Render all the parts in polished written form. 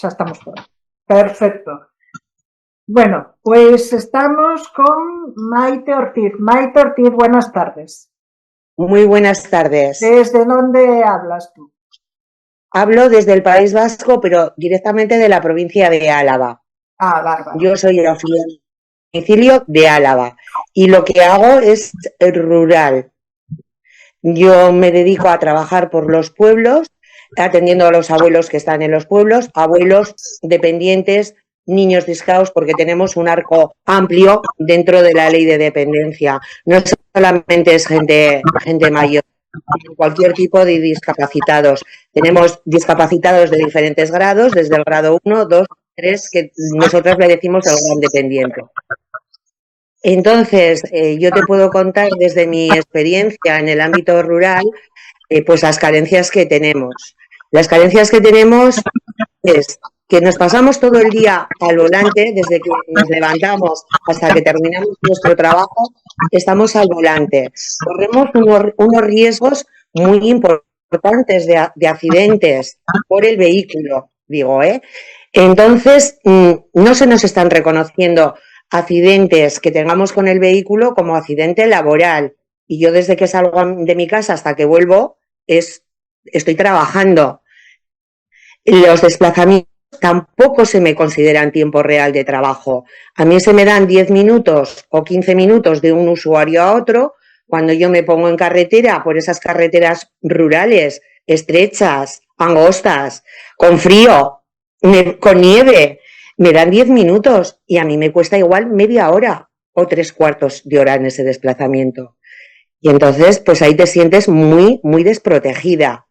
Xa estamos fora. Perfecto. Bueno, pues estamos con Maite Ortiz. Maite Ortiz, buenas tardes. Muy buenas tardes. ¿Desde dónde hablas tú? Hablo desde el País Vasco, pero directamente de la provincia de Álava. Ah, bárbaro. Yo soy el afiliado del domicilio de Álava y lo que hago es rural. Yo me dedico a trabajar por los pueblos, atendiendo a los abuelos que están en los pueblos, abuelos dependientes, niños discapados, porque tenemos un arco amplio dentro de la ley de dependencia. No solamente es gente mayor, cualquier tipo de discapacitados. Tenemos discapacitados de diferentes grados, desde el grado 1, 2, 3, que nosotros le decimos el gran dependiente. Entonces, yo te puedo contar desde mi experiencia en el ámbito rural, pues las carencias que tenemos. Las carencias que tenemos es que nos pasamos todo el día al volante, desde que nos levantamos hasta que terminamos nuestro trabajo, estamos al volante. Corremos unos riesgos muy importantes de accidentes por el vehículo, digo, ¿eh? Entonces, no se nos están reconociendo accidentes que tengamos con el vehículo como accidente laboral. Y yo desde que salgo de mi casa hasta que vuelvo, estoy trabajando. Los desplazamientos tampoco se me consideran tiempo real de trabajo. A mí se me dan 10 minutos o 15 minutos de un usuario a otro cuando yo me pongo en carretera por esas carreteras rurales, estrechas, angostas, con frío, con nieve. Me dan 10 minutos y a mí me cuesta igual media hora o 3/4 de hora en ese desplazamiento. Y entonces, pues ahí te sientes muy, muy desprotegida.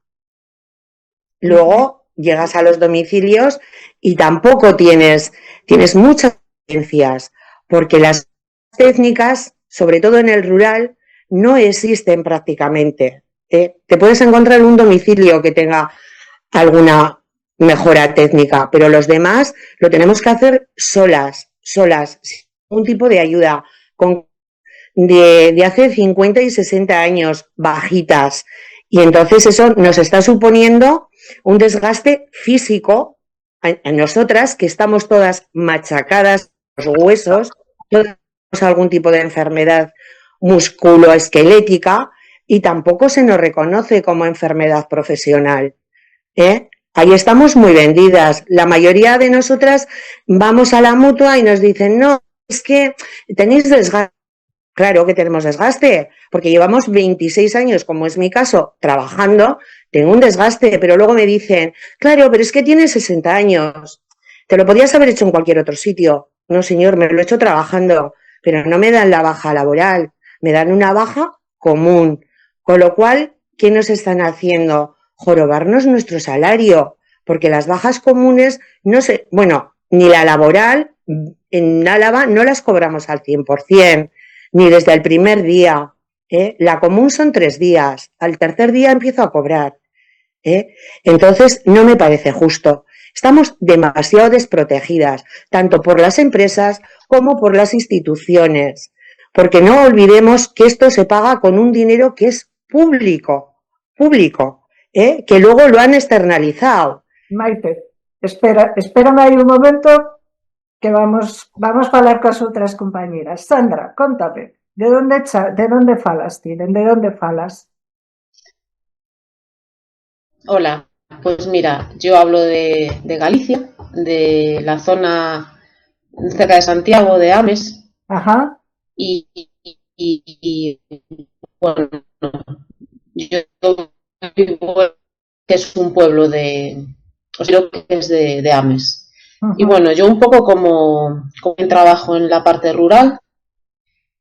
Luego llegas a los domicilios y tampoco tienes muchas diferencias, porque las técnicas, sobre todo en el rural, no existen prácticamente. Te puedes encontrar un domicilio que tenga alguna mejora técnica, pero los demás lo tenemos que hacer solas, sin un tipo de ayuda, de hace 50 y 60 años, bajitas. Y entonces eso nos está suponiendo un desgaste físico en nosotras, que estamos todas machacadas, los huesos, tenemos algún tipo de enfermedad musculoesquelética y tampoco se nos reconoce como enfermedad profesional. Ahí estamos muy vendidas. La mayoría de nosotras vamos a la mutua y nos dicen, no, es que tenéis desgaste. Claro que tenemos desgaste, porque llevamos 26 años, como es mi caso, trabajando, tengo un desgaste, pero luego me dicen, claro, pero es que tienes 60 años, te lo podías haber hecho en cualquier otro sitio. No, señor, me lo he hecho trabajando, pero no me dan la baja laboral, me dan una baja común. Con lo cual, ¿qué nos están haciendo? Jorobarnos nuestro salario, porque las bajas comunes, ni la laboral, en Álava no las cobramos al 100%. Ni desde el primer día. La común son 3 días. Al tercer día empiezo a cobrar. Entonces, no me parece justo. Estamos demasiado desprotegidas, tanto por las empresas como por las instituciones. Porque no olvidemos que esto se paga con un dinero que es público, que luego lo han externalizado. Maite, espérame aí un momento, que vamos a falar coas outras compañeras. Sandra, cóntame, de onde falas ti? Dende onde falas? Hola, pues mira, yo hablo de Galicia, de la zona cerca de Santiago, de Ames. Ajá. Y bueno, yo vivo que es un pueblo que es de Ames. Y bueno, yo un poco como trabajo en la parte rural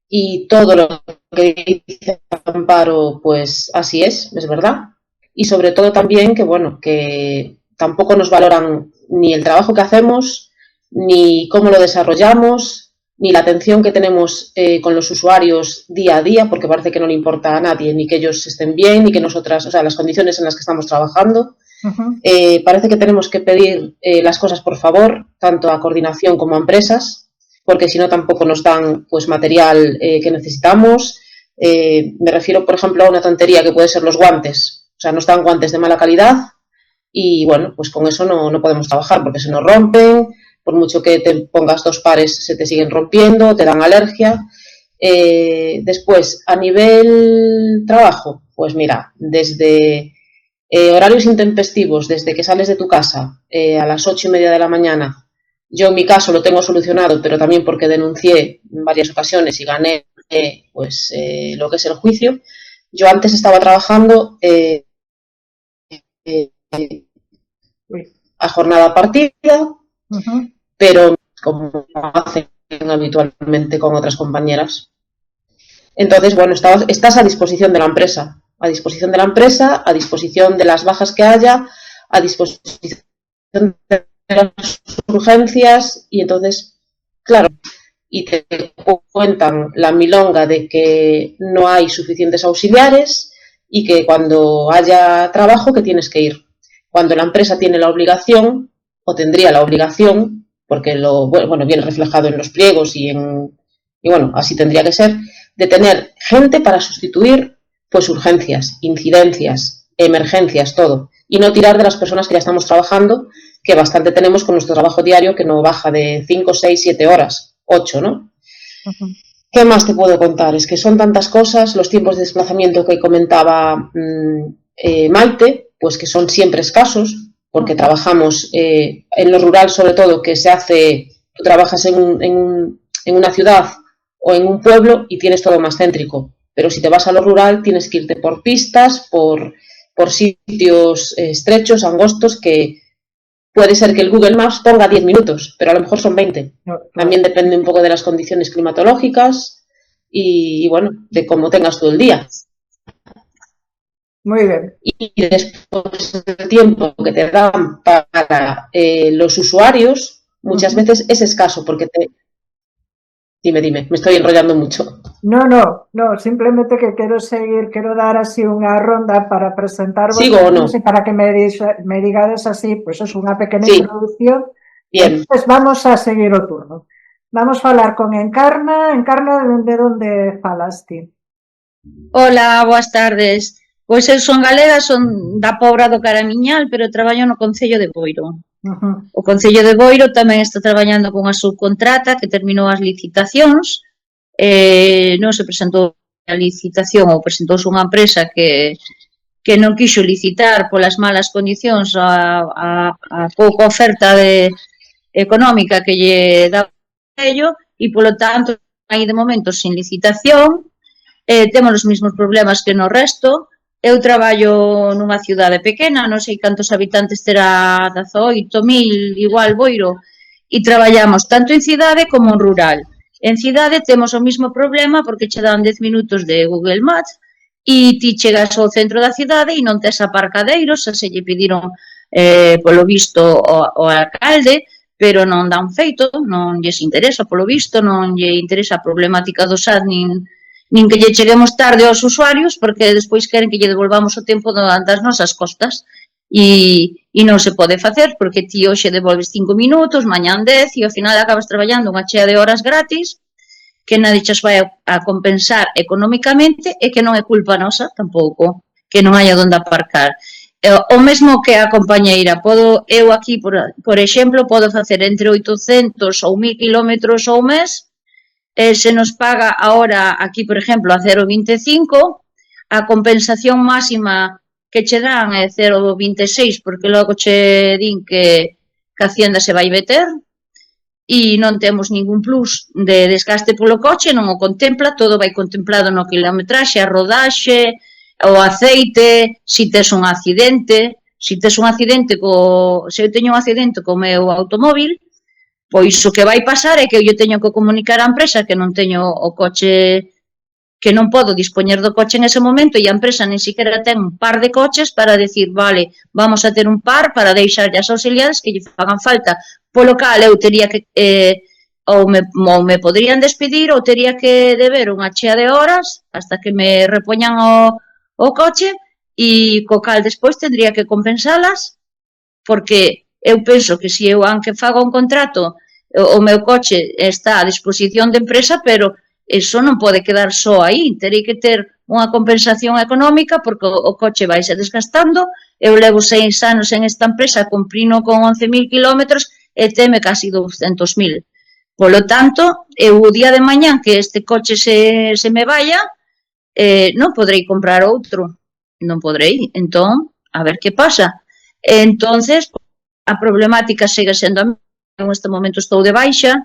y todo lo que dice Amparo, pues así es verdad. Y sobre todo también que bueno, que tampoco nos valoran ni el trabajo que hacemos, ni cómo lo desarrollamos, ni la atención que tenemos con los usuarios día a día, porque parece que no le importa a nadie, ni que ellos estén bien, ni que nosotras, o sea, las condiciones en las que estamos trabajando. Parece que tenemos que pedir las cosas por favor, tanto a coordinación como a empresas, porque si no tampoco nos dan pues material que necesitamos. Me refiero, por ejemplo, a una tontería que puede ser los guantes. O sea, nos dan guantes de mala calidad y bueno, pues con eso no podemos trabajar porque se nos rompen, por mucho que te pongas 2 pares se te siguen rompiendo, te dan alergia. Después, a nivel trabajo, pues mira, desde horarios intempestivos, desde que sales de tu casa a las 8:30 de la mañana. Yo en mi caso lo tengo solucionado, pero también porque denuncié en varias ocasiones y gané pues lo que es el juicio. Yo antes estaba trabajando a jornada partida, pero como hacen habitualmente con otras compañeras. Entonces, bueno, estás a disposición de la empresa, a disposición de la empresa, a disposición de las bajas que haya, a disposición de las urgencias, y entonces, claro, y te cuentan la milonga de que no hay suficientes auxiliares y que cuando haya trabajo que tienes que ir. Cuando la empresa tiene la obligación, o tendría la obligación, porque viene reflejado en los pliegos y bueno, así tendría que ser, de tener gente para sustituir pues urgencias, incidencias, emergencias, todo, y no tirar de las personas que ya estamos trabajando, que bastante tenemos con nuestro trabajo diario, que no baja de 5, 6, 7 horas, 8, ¿no? ¿Qué más te puedo contar? Es que son tantas cosas, los tiempos de desplazamiento que comentaba Maite, pues que son siempre escasos, porque trabajamos en lo rural, sobre todo, que se hace, tú trabajas en una ciudad o en un pueblo y tienes todo más céntrico, pero si te vas a lo rural tienes que irte por pistas, por sitios estrechos, angostos, que puede ser que el Google Maps ponga 10 minutos, pero a lo mejor son 20. También depende un poco de las condiciones climatológicas y bueno, de cómo tengas todo el día. Muy bien. Y después del tiempo que te dan para los usuarios, muchas veces es escaso, porque Dime, me estoy enrollando mucho. No, simplemente que quiero dar así una ronda para presentar ¿Sigo o no? y para que me digades así, pues es una pequeña introducción. Bien. Entonces vamos a seguir o turno. Vamos a hablar con Encarna. Encarna, de onde falas ti? Hola, boas tardes. Pois eu son galega, son da Pobra do Caramiñal, pero traballo no Concello de Boiro. O Concello de Boiro tamén está traballando con a subcontrata que terminou as licitacións, non se presentou a licitación ou presentouse unha empresa que non quixo licitar polas malas condicións a pouca oferta económica que lle dá o Concello e, polo tanto, aí de momento sin licitación. Temos os mesmos problemas que no resto. Eu traballo nunha cidade pequena, non sei cantos habitantes terá, 18.000, igual Boiro, e traballamos tanto en cidade como en rural. En cidade temos o mesmo problema porque che dan 10 minutos de Google Maps e ti chegas ao centro da cidade e non tes aparcadeiros, se lle pediron polo visto ao alcalde, pero non dan feito, non lles interesa polo visto, non lle interesa a problemática do SAT nin que lle cheguemos tarde aos usuarios, porque despois queren que lle devolvamos o tempo das nosas costas e non se pode facer, porque ti hoxe devolves 5 minutos, mañán 10 e ao final acabas traballando unha chea de horas gratis que nadie chas vai a compensar económicamente e que non é culpa nosa tampouco, que non hai onde aparcar. O mesmo que a compañeira, eu aquí, por exemplo, podo facer entre 800 ou 1000 kilómetros ao mes. Se nos paga ahora aquí, por exemplo, a 0,25, a compensación máxima que che dan é 0,26, porque logo che din que a Hacienda se vai meter e non temos ningún plus de desgaste polo coche, non o contempla, todo vai contemplado no kilometraxe, a rodaxe, o aceite, se tes un accidente, se eu teño un accidente co meu automóvil, pois o que vai pasar é que eu teño que comunicar á empresa que non teño o coche, que non podo dispoñer do coche en ese momento e a empresa nin siquiera ten un par de coches para decir, vale, vamos a ter un par para deixar as auxiliares que lle fagan falta, polo cal eu tería que ou me poderían despedir ou tería que deber unha chea de horas hasta que me repoñan o coche e co cal despois tendría que compensalas porque eu penso que se eu aunque faga un contrato o meu coche está a disposición de empresa, pero eso non pode quedar só aí, terei que ter unha compensación económica porque o coche vai se desgastando eu levo 6 anos en esta empresa, cumprino con 11.000 kilómetros e teme casi 200.000. Polo tanto, eu o día de mañán que este coche se me vaya, non podrei comprar outro, non podrei, entón, a ver que pasa. Entonces, a problemática segue sendo a mí, en este momento estou de baixa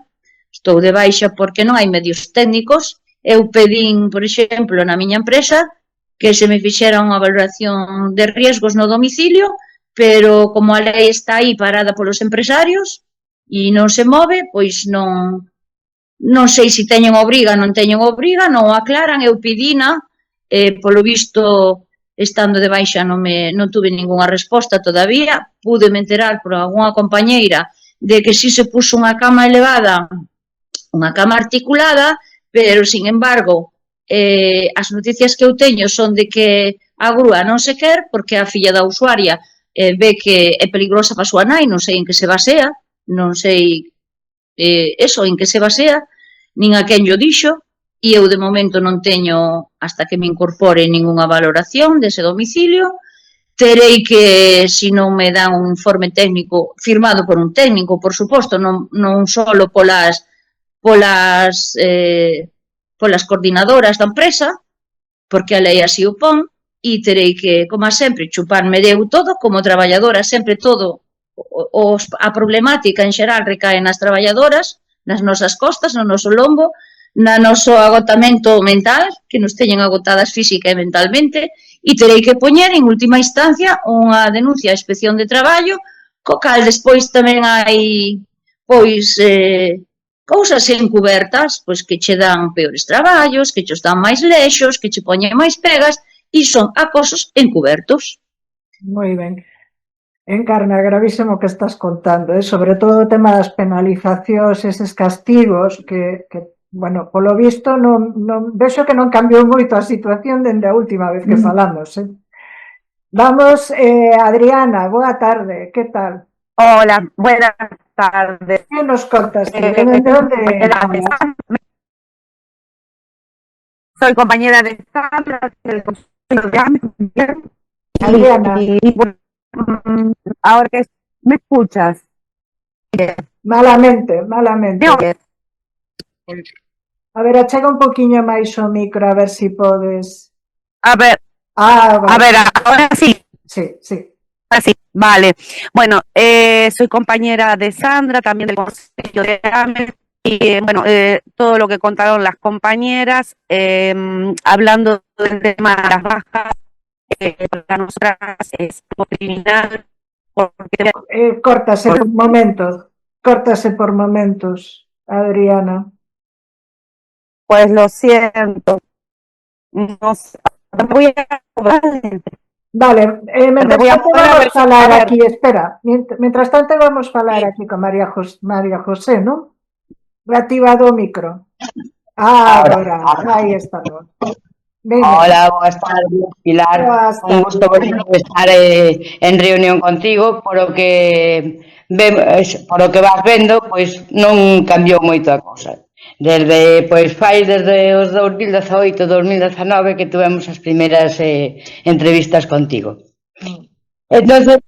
porque non hai medios técnicos. Eu pedín, por exemplo, na miña empresa, que se me fixera unha valoración de riesgos no domicilio, pero como a lei está aí parada polos empresarios e non se move, pois non sei se teñen obriga, non o aclaran, eu pedina, polo visto, estando de baixa non tuve ningunha resposta todavía, pude me enterar por algunha compañeira de que si se puso unha cama elevada, unha cama articulada, pero, sin embargo, as noticias que eu teño son de que a grúa non se quer porque a filla da usuaria ve que é peligrosa para a súa nai, non sei en que se basea, non sei en que se basea, nin a quen llo dixo, e eu de momento non teño, hasta que me incorpore, ningunha valoración dese domicilio. Terei que, se non me dan un informe técnico, firmado por un técnico, por suposto, non só polas coordinadoras da empresa, porque a lei así o pon, e terei que, como sempre, chuparme eu todo, como traballadora, sempre todo, a problemática en xeral recae nas traballadoras, nas nosas costas, no noso lombo, na noso agotamento mental, que nos teñen agotadas física e mentalmente, e terei que poñer, en última instancia, unha denuncia a Inspección de Traballo, co cal despois tamén hai, pois, cousas encubertas, pois que che dan peores traballos, que che dan máis lexos, que che poñen máis pegas, e son acosos encubertos. Moi ben. Encarna, gravísimo que estás contando, sobre todo o tema das penalizacións, eses castigos que bueno, polo visto non vexo que non cambiou moito a situación dende a última vez que falamos. Vamos, Adriana, boa tarde, que tal? Hola, buenas tardes. Que nos contas? ¿De onde soy compañera de Sandra del Consejo de AMES. Adriana. Ahora que me escuchas. Malamente. ¿Me oyes? A ver, achega un poquinho máis o micro, a ver se podes. A ver, vale. A ver, ahora sí. Sí. Así, vale. Bueno, soy compañera de Sandra, también del Consejo de AMES, y bueno, todo lo que contaron las compañeras, hablando del tema de las bajas, para nosotras es criminal. Porque... Córtase por momentos, Adriana. Pues lo siento. No sé, voy a... Vale, mientras tanto vamos falar aquí, espera, mientras tanto vamos falar aquí con María José, ¿no? Reactivado o micro. Ahora, aí estamos. Venga. Hola, boas tardes, Pilar. Un gusto estar en reunión contigo, por o que vas vendo, pois non cambiou moito a cousa. Desde os 2018, 2019 que tuvemos as primeiras entrevistas contigo. Entonces,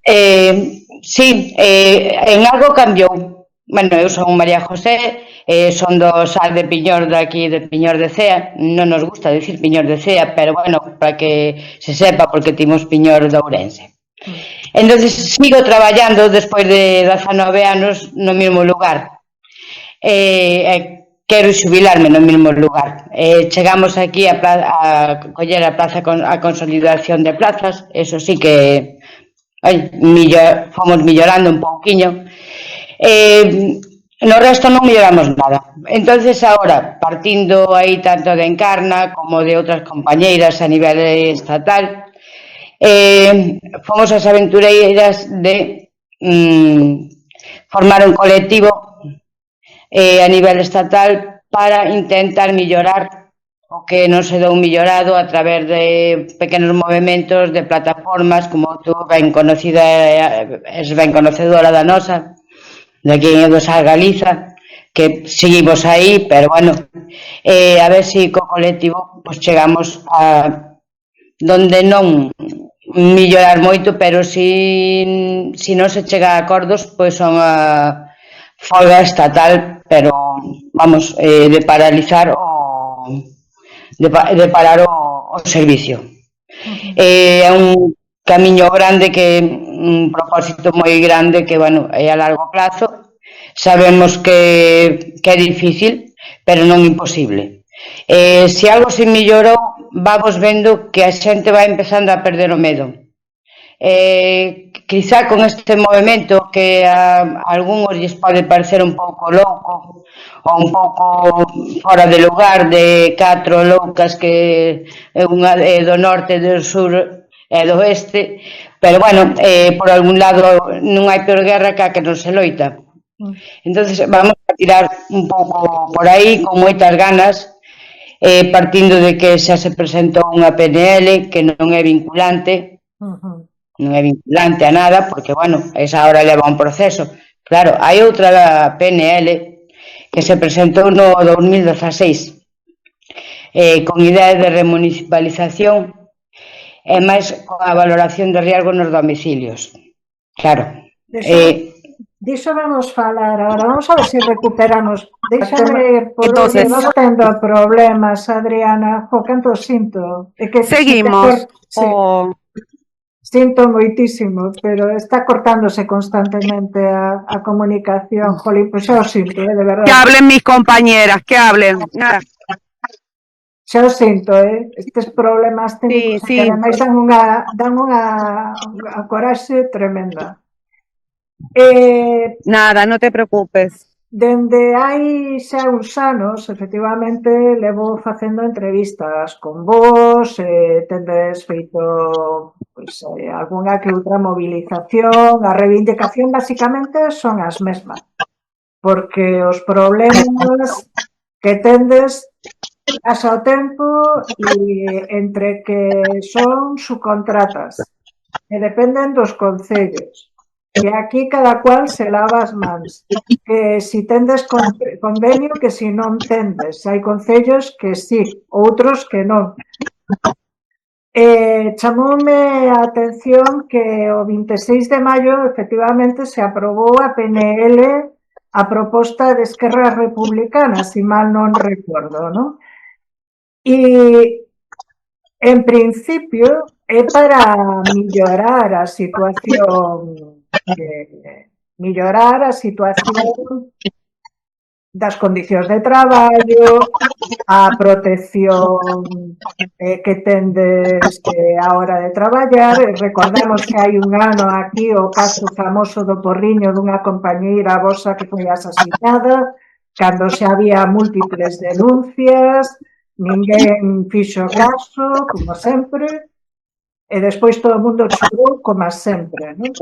sí, en algo cambiou. Bueno, eu son María José, son do Sal de Piñor de aquí, de Piñor de Cea. Non nos gusta decir Piñor de Cea, pero bueno, para que se sepa, porque timos Piñor de Ourense. Entonces, sigo traballando despois de 19 anos no mesmo lugar. Quero xubilarme no mesmo lugar. Chegamos aquí a coller a plaza, a consolidación de plazas, eso sí que fomos millorando un pouquiño. No resto non melloramos nada. Entonces, ahora, partindo aí tanto de Encarna como de outras compañeiras a nivel estatal, fomos as aventureiras de formar un colectivo a nivel estatal para intentar millorar o que non se dou millorado a través de pequenos movimentos de plataformas, como tú ben conocida, es ben conocedora da nosa, de aquí en Edosar Galiza, que seguimos aí, pero bueno, a ver se co colectivo pues chegamos a donde non mellorar moito, pero si non se chega a acordos, pois son a folga estatal, pero, vamos, de paralizar de parar o servicio. É un camiño grande un propósito moi grande que, bueno, é a largo plazo. Sabemos que é difícil, pero non imposible. Se algo se mellorou, vamos vendo que a xente vai empezando a perder o medo. Quizá con este movimento que a algúns lles pode parecer un pouco louco ou un pouco fora de lugar, de 4 loucas que unha é do norte, do sur e do oeste, pero bueno, por algún lado non hai peor guerra que a que non se loita. Entonces vamos a tirar un pouco por aí con moitas ganas, partindo de que xa se presentou unha PNL que non é vinculante, non é vinculante a nada, porque, bueno, esa hora leva un proceso. Claro, hai outra PNL que se presentou no 2016 con idea de remunicipalización e máis con a valoración de riesgo nos domicilios. Claro. Diso vamos falar agora, vamos a ver se recuperamos. Déxame, porque vamos tendo problemas, Adriana, canto sinto. Seguimos. Sinto moitísimo, pero está cortándose constantemente a comunicación. Jolín, pois xa o sinto, de verdade. Que hablen mis compañeras, que hablen. Nada. Xa o sinto, estes problemas técnicos que ademais dan unha coraxe tremenda. Nada, no te preocupes. Dende hai xa uns anos, efectivamente, levo facendo entrevistas con vos, tendes feito algunha que outra movilización, a reivindicación basicamente son as mesmas, porque os problemas que tendes pasa o tempo e entre que son subcontratas e dependen dos concellos, que aquí cada cual se lava as mans, que si tendes convenio, que si non tendes, hai concellos que sí, outros que non. Chamoume a atención que o 26 de maio efectivamente se aprobou a PNL, a proposta de Esquerra Republicana, si mal non recordo, non? E en principio é para mellorar a situación das condicións de traballo, a protección que tendes a hora de traballar. Recordamos que hai un ano aquí o caso famoso do Porriño dunha compañeira vosa que foi asasinada, cando xa había múltiples denuncias, ninguén fixo caso, como sempre, e despois todo o mundo chorou, como sempre, non?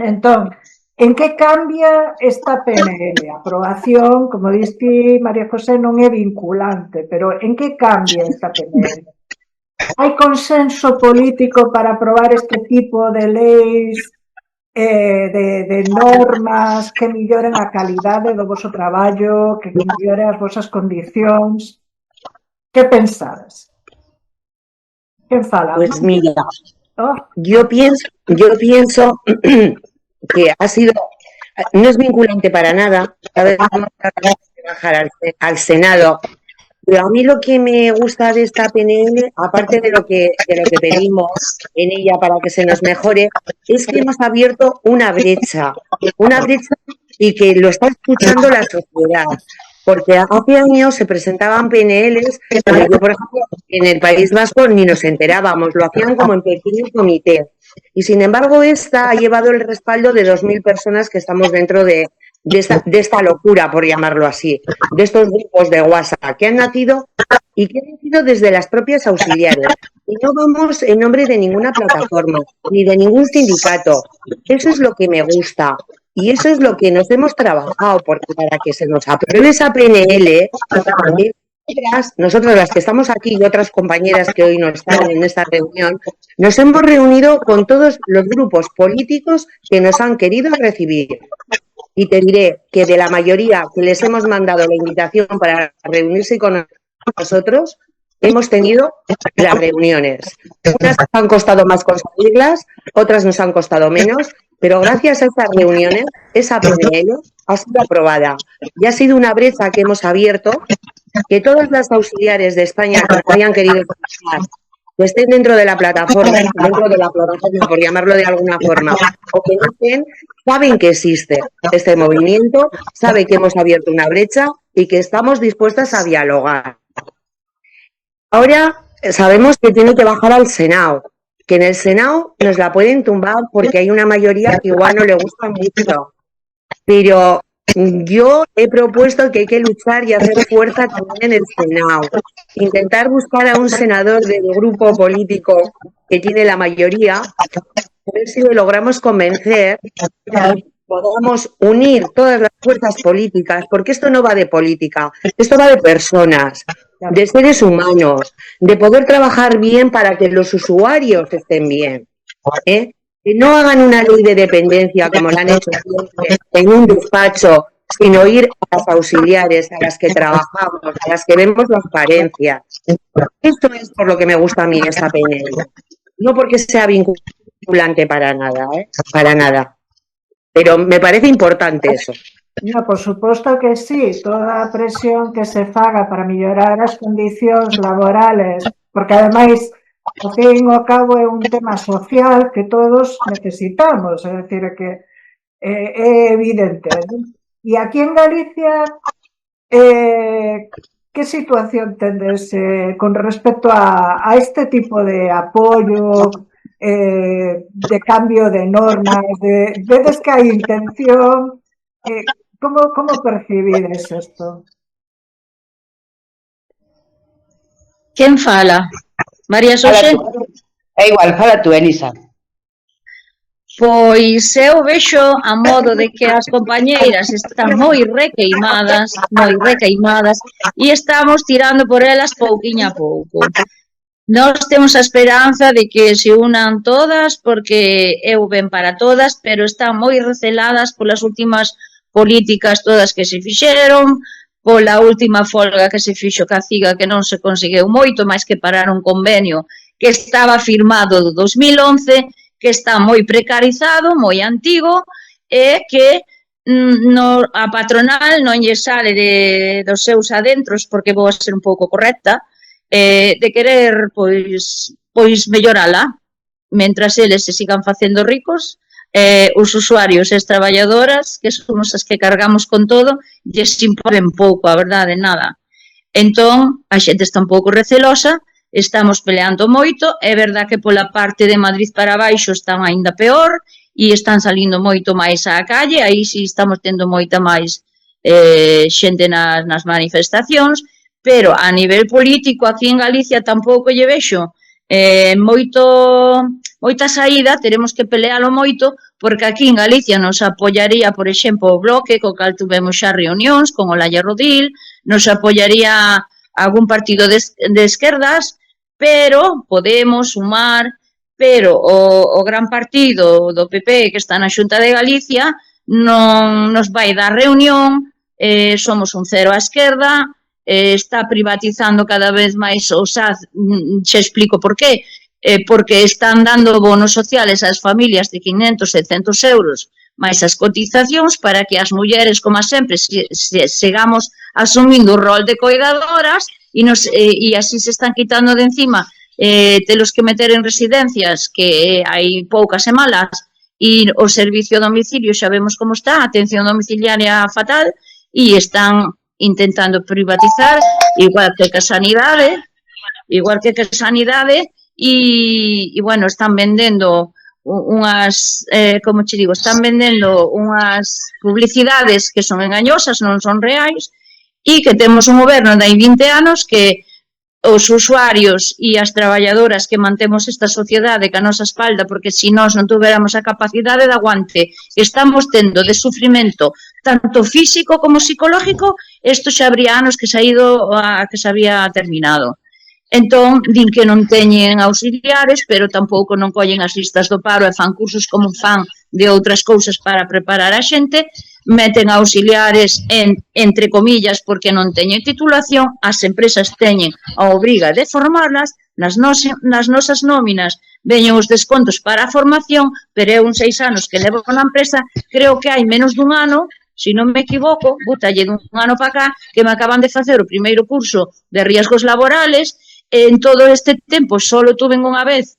Entón, en que cambia esta PNL? A aprobación, como diste, María José, non é vinculante, pero en que cambia esta PNL? Hai consenso político para aprobar este tipo de leis, de normas que melloren a calidade do voso traballo, que melloren as vosas condicións? Que pensades? Quen fala? Pues mira, yo pienso que no es vinculante para nada. A ver, vamos a bajar al Senado. Pero a mí lo que me gusta de esta PNL, aparte de lo que pedimos en ella para que se nos mejore, es que hemos abierto una brecha y que lo está escuchando la sociedad. Porque hace años se presentaban PNLs, yo, por ejemplo, en el País Vasco ni nos enterábamos, lo hacían como en pequeño comité. Y sin embargo, esta ha llevado el respaldo de 2.000 personas que estamos dentro de esta locura, por llamarlo así, de estos grupos de WhatsApp que han nacido y que han nacido desde las propias auxiliares. Y no vamos en nombre de ninguna plataforma, ni de ningún sindicato. Eso es lo que me gusta. Y eso es lo que nos hemos trabajado, porque para que se nos apruebe esa PNL, nosotros las que estamos aquí y otras compañeras que hoy no están en esta reunión, nos hemos reunido con todos los grupos políticos que nos han querido recibir. Y te diré que de la mayoría que les hemos mandado la invitación para reunirse con nosotros, hemos tenido las reuniones. Unas nos han costado más conseguirlas, otras nos han costado menos, pero gracias a esas reuniones, esa PNL ha sido aprobada y ha sido una brecha que hemos abierto, que todas las auxiliares de España que hayan querido trabajar, que estén dentro de la plataforma, por llamarlo de alguna forma, o que no estén, saben que existe este movimiento, saben que hemos abierto una brecha y que estamos dispuestas a dialogar. Ahora sabemos que tiene que bajar al Senado, que en el Senado nos la pueden tumbar porque hay una mayoría que igual no le gusta mucho, pero yo he propuesto que hay que luchar y hacer fuerza también en el Senado. Intentar buscar a un senador del grupo político que tiene la mayoría, a ver si lo logramos convencer, que podamos unir todas las fuerzas políticas, porque esto no va de política, esto va de personas, de seres humanos, de poder trabajar bien para que los usuarios estén bien, ¿eh? Que no hagan una ley de dependencia como la han hecho en un despacho, sino ir a las auxiliares, a las que trabajamos, a las que vemos las carencias. Esto es por lo que me gusta a mí esta PNL. No porque sea vinculante para nada, para nada. Pero me parece importante eso. No, por suposto que sí, toda a presión que se faga para mellorar as condicións laborales, porque ademais, ao fin e ao cabo, é un tema social que todos necesitamos, é dicir, que é evidente. E aquí en Galicia, que situación tendes con respecto a este tipo de apoio, de cambio de normas, vedes que hai intención, como percibides isto? Quen fala? María Xosé? É igual, fala tú, Elisa. Pois eu vexo a modo de que as compañeiras están moi requeimadas e estamos tirando por elas pouquiño a pouco. Nós temos a esperanza de que se unan todas porque é o ben para todas, pero están moi receladas polas últimas políticas todas que se fixeron, pola última folga que se fixo ca CIGA que non se conseguiu moito, máis que parar un convenio que estaba firmado do 2011, que está moi precarizado, moi antigo, e que a patronal non lle sale dos seus adentros, porque vou a ser un pouco correcta, de querer pois mellorala, mentras eles se sigan facendo ricos, os usuarios e as traballadoras, que somos as que cargamos con todo, lles imporen pouco, a verdade, nada. Entón, a xente está un pouco recelosa, estamos peleando moito, é verdad que pola parte de Madrid para baixo están aínda peor e están salindo moito máis á calle, aí si estamos tendo moita máis xente nas manifestacións, pero a nivel político aquí en Galicia tampouco lle vexo moita saída, teremos que pelealo moito, porque aquí en Galicia nos apoyaría, por exemplo, o Bloque, co cal tuvemos xa reunións con Olaya Rodil, nos apoyaría algún partido de esquerdas, pero Podemos, Sumar, pero o gran partido do PP que está na Xunta de Galicia non nos vai dar reunión, somos un cero á esquerda, está privatizando cada vez máis o SAS, xe explico por qué, porque están dando bonos sociales ás familias de 500, 700 euros, máis as cotizacións para que as mulleres, como sempre, sigamos asumindo o rol de coidadoras e así se están quitando de encima telos que meter en residencias, que hai poucas e malas, e o servicio a domicilio xa vemos como está, a atención domiciliaria fatal, e están intentando privatizar, igual que a sanidade, e bueno, están vendendo unhas, como che digo, están vendendo unhas publicidades que son engañosas, non son reais, e que temos un goberno de hai 20 anos que os usuarios e as traballadoras que mantemos esta sociedade que a nosa espalda, porque se nós non tuveramos a capacidade de aguante que estamos tendo de sufrimento tanto físico como psicológico, isto xa habría anos que se había terminado. Entón, din que non teñen auxiliares, pero tampouco non collen as listas do paro e fan cursos como fan de outras cousas para preparar a xente, meten auxiliares entre comillas porque non teñen titulación, as empresas teñen a obriga de formarlas, nas nosas nóminas veñen os descontos para a formación, pero é uns 6 anos que levo na empresa, creo que hai menos dun ano, se non me equivoco, botalle dun ano para cá, que me acaban de facer o primeiro curso de riesgos laborales. En todo este tempo só tuve unha vez,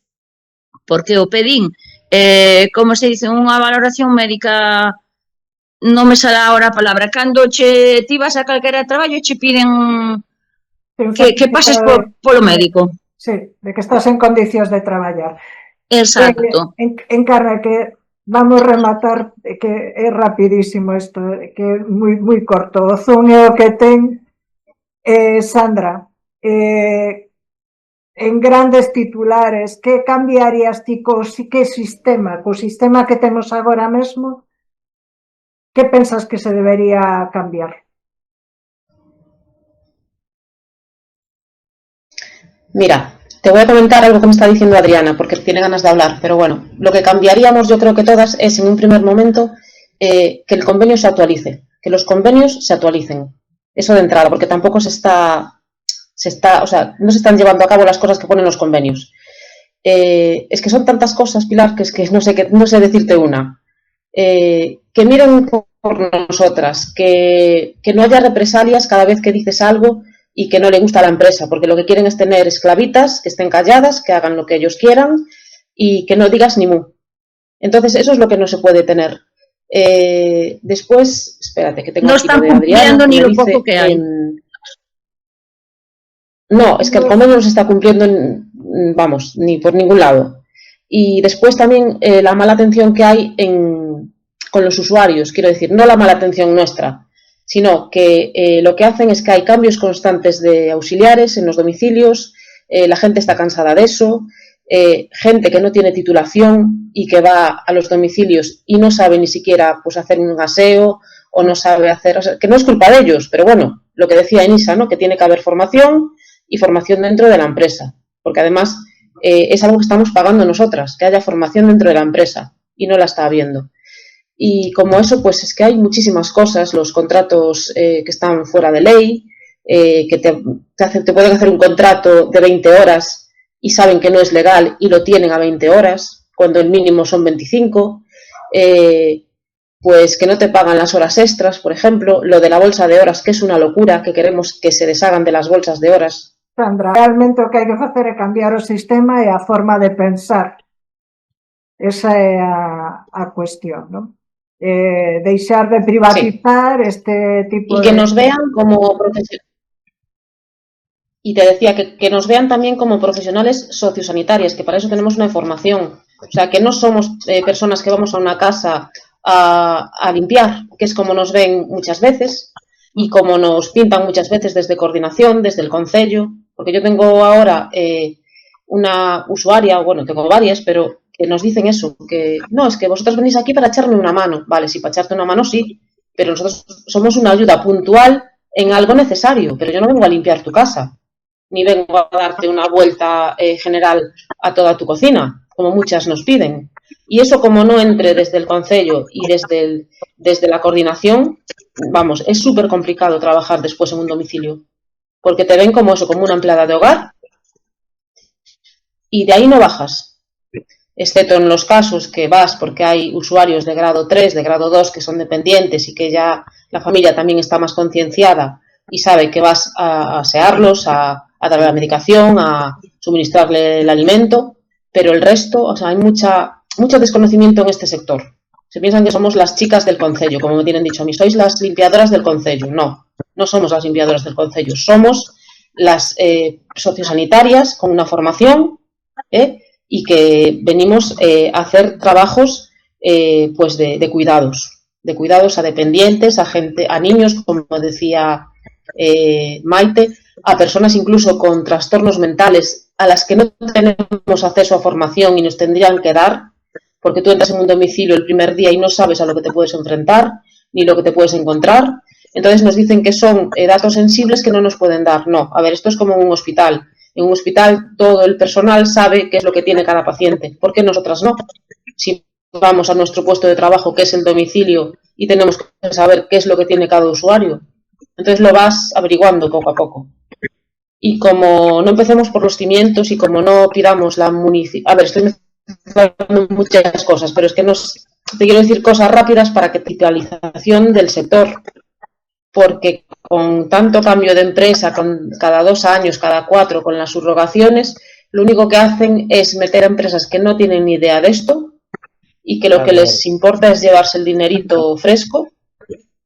porque o pedín, como se dice, unha valoración médica, non me sale agora a palabra, cando ti vas a calquera traballo e che piden que pases polo médico. Sí, de que estás en condicións de traballar. Exacto. Encarna, que vamos rematar, que é rapidísimo isto, que é moi corto. O Zoom é o que ten. Sandra, en grandes titulares, que cambiarías ti co sistema que temos agora mesmo? Que pensas que se debería cambiar? Mira, te voy a comentar algo que me está diciendo Adriana, porque tiene ganas de hablar, pero bueno, lo que cambiaríamos yo creo que todas es en un primer momento que el convenio se actualice, que los convenios se actualicen, eso de entrada, porque tampoco o sea, no se están llevando a cabo las cosas que ponen los convenios. Es que son tantas cosas, Pilar, que es que no sé decirte una. Que miren por nosotras, que no haya represalias cada vez que dices algo y que no le gusta a la empresa, porque lo que quieren es tener esclavitas, que estén calladas, que hagan lo que ellos quieran y que no digas ni mu. Entonces, eso es lo que no se puede tener. Después, espérate, que tengo no aquí están lo de Adriana, ni lo poco que hay. No, es que el convenio no se está cumpliendo, vamos, ni por ningún lado. Y después también la mala atención que hay con los usuarios, quiero decir, no la mala atención nuestra, sino que lo que hacen es que hay cambios constantes de auxiliares en los domicilios, la gente está cansada de eso, gente que no tiene titulación y que va a los domicilios y no sabe ni siquiera pues hacer un aseo o no sabe hacer, o sea, que no es culpa de ellos, pero bueno, lo que decía Enisa, ¿no? Que tiene que haber formación y formación dentro de la empresa, porque además es algo que estamos pagando nosotras, que haya formación dentro de la empresa y no la está habiendo. Y como eso, pues es que hay muchísimas cosas, los contratos que están fuera de ley, que te pueden hacer un contrato de 20 horas y saben que no es legal y lo tienen a 20 horas, cuando el mínimo son 25, pues que no te pagan las horas extras, por ejemplo, lo de la bolsa de horas, que es una locura, que queremos que se deshagan de las bolsas de horas. Sandra, realmente o que hai que facer é cambiar o sistema e a forma de pensar. Esa é a cuestión, non? Deixar de privatizar este tipo y que nos vean como profesionales. Y te decía que nos vean también como profesionales sociosanitarias, que para eso tenemos una formación. O sea, que no somos personas que vamos a una casa a limpiar, que es como nos ven muchas veces y como nos pintan muchas veces desde coordinación, desde el concello. Porque yo tengo ahora una usuaria, bueno, tengo varias, pero que nos dicen eso, que no, es que vosotros venís aquí para echarme una mano. Vale, sí, para echarte una mano sí, pero nosotros somos una ayuda puntual en algo necesario, pero yo no vengo a limpiar tu casa, ni vengo a darte una vuelta general a toda tu cocina, como muchas nos piden. Y eso, como no entre desde el concello y desde la coordinación, vamos, es súper complicado trabajar después en un domicilio, porque te ven como eso, como una empleada de hogar, y de ahí no bajas. Excepto en los casos que vas porque hay usuarios de grado 3, de grado 2 que son dependientes y que ya la familia también está más concienciada y sabe que vas a asearlos, a darle la medicación, a suministrarle el alimento, pero el resto, o sea, hay mucho desconocimiento en este sector. Se piensan que somos las chicas del concello, como me tienen dicho a mí, sois las limpiadoras del concello. No, no somos las limpiadoras del concello, somos las sociosanitarias con una formación, y que venimos a hacer trabajos pues de cuidados a dependientes, a gente, a niños, como decía Maite, a personas incluso con trastornos mentales a las que no tenemos acceso a formación y nos tendrían que dar, porque tú entras en un domicilio el primer día y no sabes a lo que te puedes enfrentar ni lo que te puedes encontrar. Entonces nos dicen que son datos sensibles que no nos pueden dar. No, a ver, esto es como en un hospital. En un hospital todo el personal sabe qué es lo que tiene cada paciente. ¿Por qué nosotras no? vamos a nuestro puesto de trabajo, que es el domicilio, y tenemos que saber qué es lo que tiene cada usuario. Entonces lo vas averiguando poco a poco. Y como no empecemos por los cimientos y como no tiramos la munición... A ver, estoy mezclando muchas cosas, pero es que te quiero decir cosas rápidas para que digitalización del sector, porque con tanto cambio de empresa, con cada 2 años, cada 4, con las subrogaciones, lo único que hacen es meter a empresas que no tienen ni idea de esto y que lo que les importa es llevarse el dinerito fresco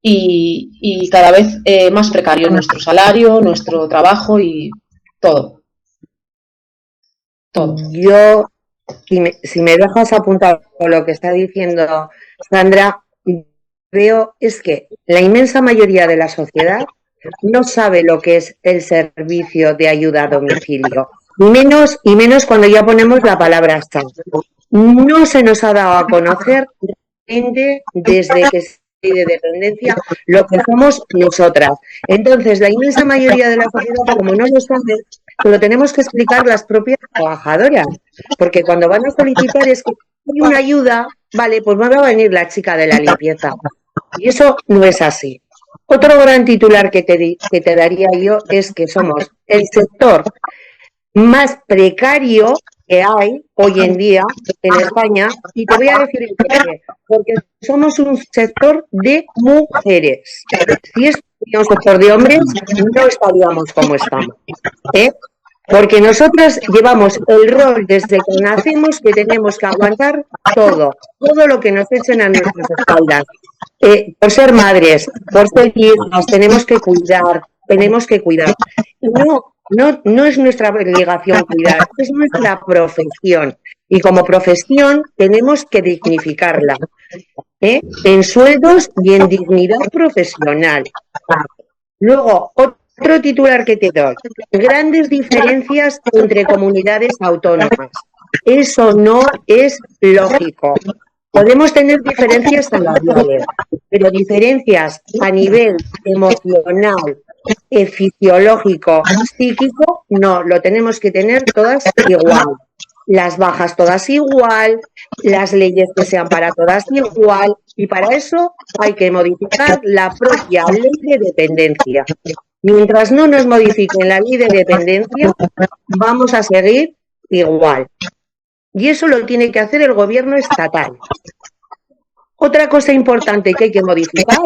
y cada vez más precario nuestro salario, nuestro trabajo y todo. Todo. Yo, si me dejas apuntar con lo que está diciendo Sandra, veo es que la inmensa mayoría de la sociedad no sabe lo que es el servicio de ayuda a domicilio, y menos cuando ya ponemos la palabra SAT. No se nos ha dado a conocer desde que se de dependencia lo que somos nosotras. Entonces, la inmensa mayoría de la sociedad, como no lo sabe, lo tenemos que explicar las propias trabajadoras, porque cuando van a solicitar es que hay una ayuda, vale, pues me va a venir la chica de la limpieza. Y eso no es así. Otro gran titular que te daría yo es que somos el sector más precario que hay hoy en día en España, y te voy a decir el porqué, porque somos un sector de mujeres. Si es un sector de hombres, no estaríamos como estamos, ¿eh? Porque nosotras llevamos el rol desde que nacemos que tenemos que aguantar todo lo que nos echen a nuestras espaldas. Por ser madres, por ser hijas, tenemos que cuidar. Y no es nuestra obligación cuidar, es nuestra profesión. Y como profesión tenemos que dignificarla, en sueldos y en dignidad profesional. Luego, otro titular que te doy, grandes diferencias entre comunidades autónomas. Eso no es lógico. Podemos tener diferencias salariales, pero diferencias a nivel emocional, fisiológico, psíquico, no, lo tenemos que tener todas igual. Las bajas todas igual, las leyes que sean para todas igual, y para eso hay que modificar la propia ley de dependencia. Mientras no nos modifiquen la ley de dependencia, vamos a seguir igual. Y eso lo tiene que hacer el gobierno estatal. Otra cosa importante que hay que modificar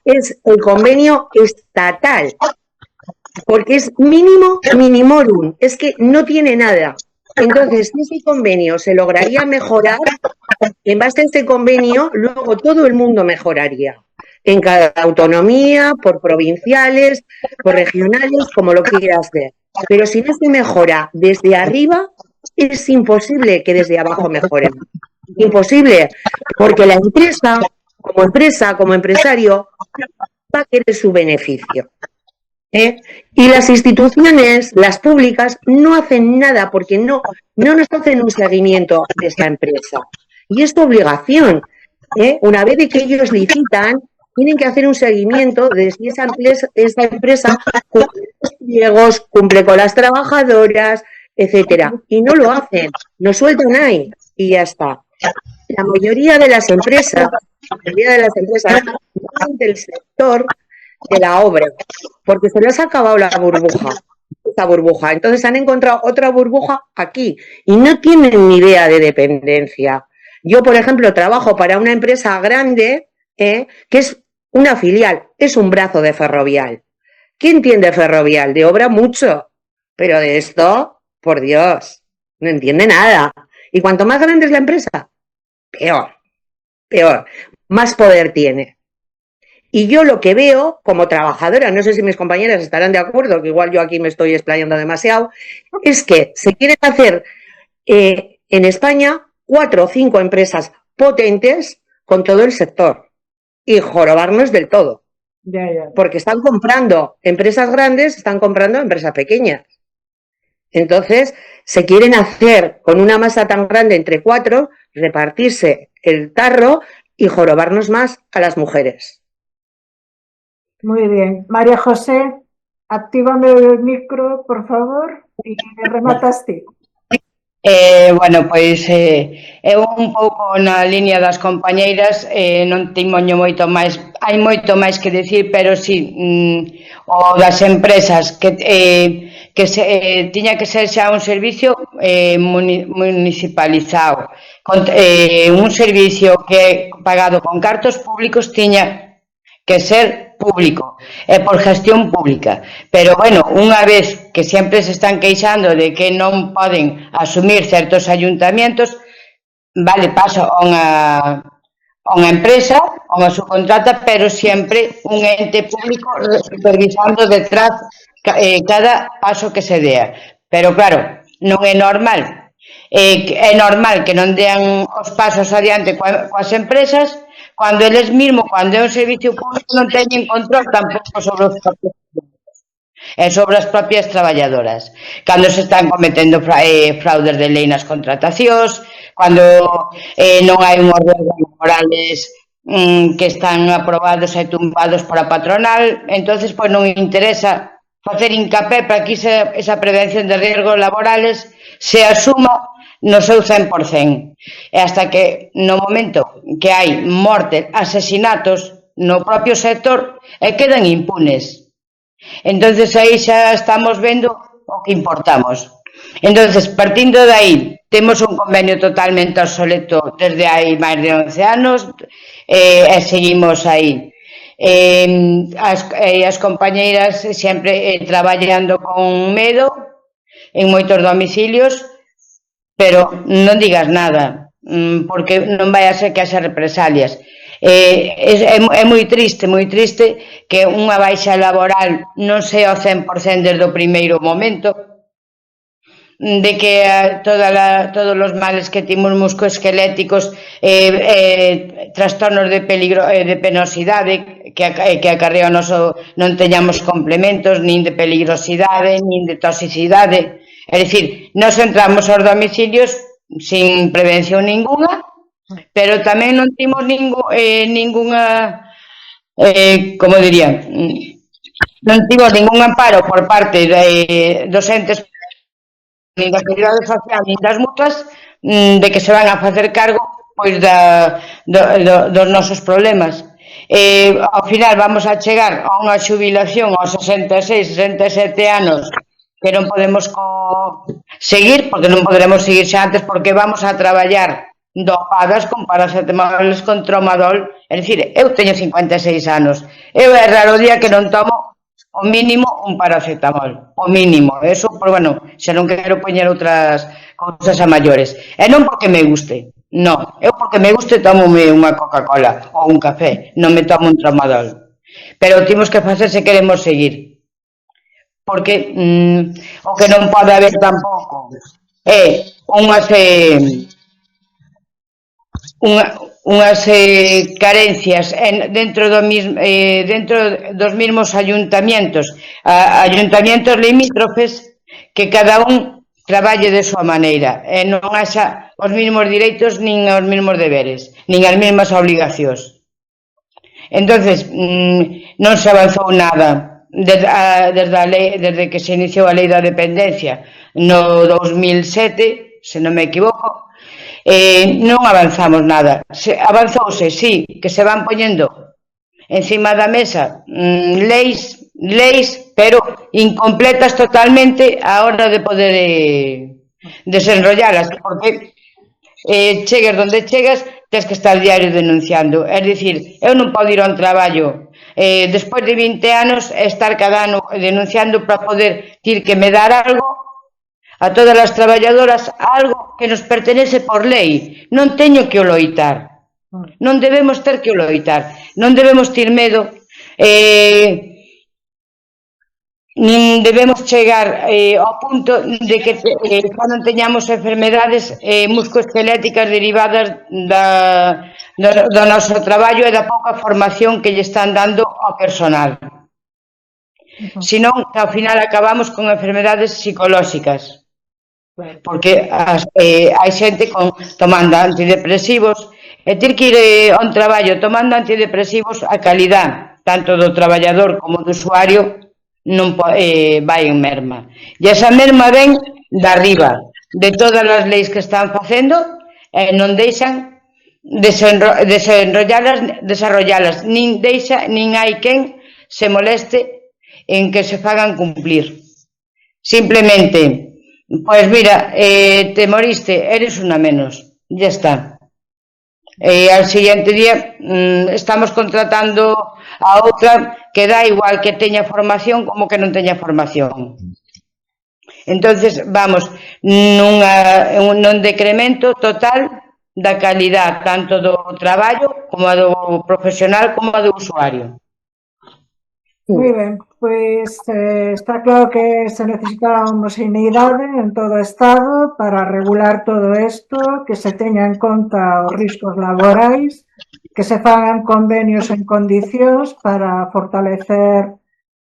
es el convenio estatal, porque es mínimo minimorum, es que no tiene nada. Entonces, si ese convenio se lograría mejorar, en base a ese convenio, luego todo el mundo mejoraría. En cada autonomía, por provinciales, por regionales, como lo quieras ver. Pero si no se mejora desde arriba, es imposible que desde abajo mejoremos. Imposible, porque la empresa, como empresario, va a querer su beneficio. Y las instituciones, las públicas, no hacen nada porque no nos hacen un seguimiento de esta empresa. Y es tu obligación. Una vez de que ellos licitan, tienen que hacer un seguimiento de si esa empresa cumple los pliegos, cumple con las trabajadoras, etcétera. Y no lo hacen, nos sueltan ahí y ya está. La mayoría de las empresas son del sector de la obra, porque se les ha acabado esta burbuja. Entonces han encontrado otra burbuja aquí y no tienen ni idea de dependencia. Yo, por ejemplo, trabajo para una empresa grande, que es una filial, es un brazo de Ferrovial. ¿Quién entiende Ferrovial? De obra mucho, pero de esto, por Dios, no entiende nada. Y cuanto más grande es la empresa, peor, más poder tiene. Y yo lo que veo como trabajadora, no sé si mis compañeras estarán de acuerdo, que igual yo aquí me estoy explayando demasiado, es que se quieren hacer en España 4 o 5 empresas potentes con todo el sector y jorobarnos del todo. Porque están comprando empresas grandes, están comprando empresas pequeñas. Entonces, se quieren hacer con una masa tan grande entre 4, repartirse el tarro y jorobarnos más a las mujeres. Muy bien. María José, actívame el micro, por favor, y remataste. Bueno, pois eu un pouco na liña das compañeiras, non teño moito máis, hai moito máis que decir, pero si o das empresas que tiña que ser xa un servicio municipalizado, un servicio que é pagado con cartos públicos tiña que ser público, por gestión pública. Pero, bueno, unha vez que sempre se están queixando de que non poden asumir certos ayuntamientos, vale, paso a unha empresa, a unha subcontrata, pero sempre un ente público supervisando detrás cada paso que se dea. Pero, claro, non é normal. É normal que non dean os pasos adiante coas empresas, cando eles mismos, cando é un servicio público, non teñen control tampouco sobre os propios e sobre as propias traballadoras. Cando se están cometendo fraudes de lei nas contratacións, cando non hai unhos regras laborales que están aprobados e tumbados por a patronal, entonces pois non interesa facer hincapé para que esa prevención de riesgos laborales se asuma no seu 100%. E hasta que no momento que hai mortes, asesinatos no propio sector, quedan impunes. Entonces aí xa estamos vendo o que importamos. Entonces, partindo de aí, temos un convenio totalmente obsoleto desde hai máis de 11 anos e seguimos aí. As compañeiras sempre traballando con medo en moitos domicilios, pero non digas nada, porque non vai a ser que haxa represalias. É moi triste que unha baixa laboral non sea o 100% desde o primeiro momento, de que todos os males que timos musculoesqueléticos, trastornos de penosidade que acarrea o noso, non teñamos complementos nin de peligrosidade nin de toxicidade. É dicir, nos entramos aos domicilios sin prevención ninguna, pero tamén non timos ningunha, como diría, non timos ningún amparo por parte dos entes, nin da Seguridade Social, nin das mutuas, de que se van a facer cargo pois dos nosos problemas. Ao final vamos a chegar a unha xubilación aos 66, 67 anos que non podemos seguir, porque non poderemos seguir xa antes, porque vamos a traballar dopadas con paracetamoles, con tramadol. É dicir, eu teño 56 anos, é raro o día que non tomo o mínimo un paracetamol, o mínimo. Eso, pues, bueno, xa non quero poñer outras cousas a maiores. E non porque me guste, non, eu porque me guste tomome unha Coca-Cola ou un café, non me tomo un tramadol. Pero temos que facer se queremos seguir. Porque o que non pode haber tampouco é unhas carencias dentro dos mesmos ayuntamientos limítrofes, que cada un traballe de súa maneira e non haxa os mesmos direitos nin os mesmos deberes, nin as mesmas obligacións. Entonces, non se avanzou nada desde que se iniciou a lei da dependencia no 2007, se non me equivoco. Non avanzamos nada. Avanzouse, sí, que se van poñendo encima da mesa leis, pero incompletas totalmente a hora de poder desenrollalas, porque chegues donde chegas, tens que estar diario denunciando. É dicir, eu non podo ir a un traballo despois de 20 anos estar cada ano denunciando para poder ter que me dar algo a todas as traballadoras, algo que nos pertenece por lei. Non teño que o loitar, non debemos ter que o loitar, non debemos ter medo, nin debemos chegar ao punto de que xa non teñamos enfermedades musculoesqueléticas derivadas do noso traballo e da pouca formación que lle están dando ao personal. Senón que ao final acabamos con enfermedades psicolóxicas, porque hai xente tomando antidepresivos e ter que ir a un traballo tomando antidepresivos, a calidad tanto do traballador como do usuario non vai en merma. E esa merma ven de arriba, de todas as leis que están facendo e non deixan desarrollalas, nin hai quen se moleste en que se fagan cumplir. Simplemente, pois mira, te moriste, eres unha menos, ya está. E al siguiente día estamos contratando a outra que dá igual que teña formación como que non teña formación. Entonces, vamos, nun decremento total da calidad, tanto do traballo como a do profesional como a do usuario. Moi ben, pois está claro que se necesita homoxeneidade en todo o Estado para regular todo isto, que se teña en conta os riscos laborais, que se fagan convenios en condicións para fortalecer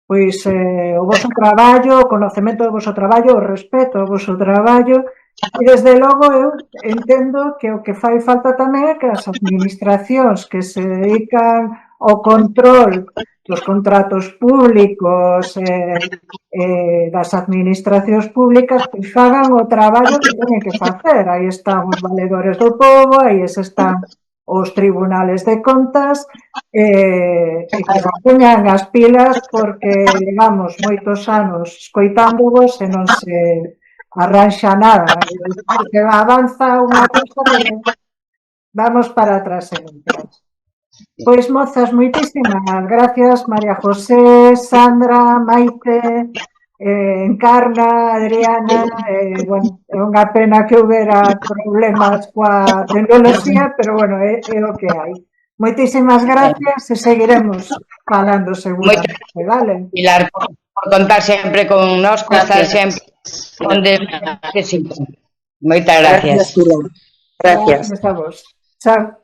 pois o voso traballo, o conocemento do voso traballo, o respeto ao voso traballo, e desde logo eu entendo que o que fai falta tamén é que as administracións que se dedican ao control dos contratos públicos das administracións públicas pois fagan o traballo que teñen que facer. Aí están os valedores do pobo, aí están os tribunales de contas e que se poñan as pilas porque levamos moitos anos escoitándovos e non se arranxa nada, porque avanza unha cosa e vamos para atrás e atrás. Pois mozas, moitísimas gracias, María José, Sandra, Maite, Encarna, Adriana, bueno, é unha pena que houbera problemas coa tecnoloxía, pero bueno, é o que hai. Moitísimas gracias e seguiremos falando seguramente, vale? Pilar, por contar sempre con nós, por estar sempre onde necesitan. Moitas gracias. Gracias. Gracias a vos. Chao.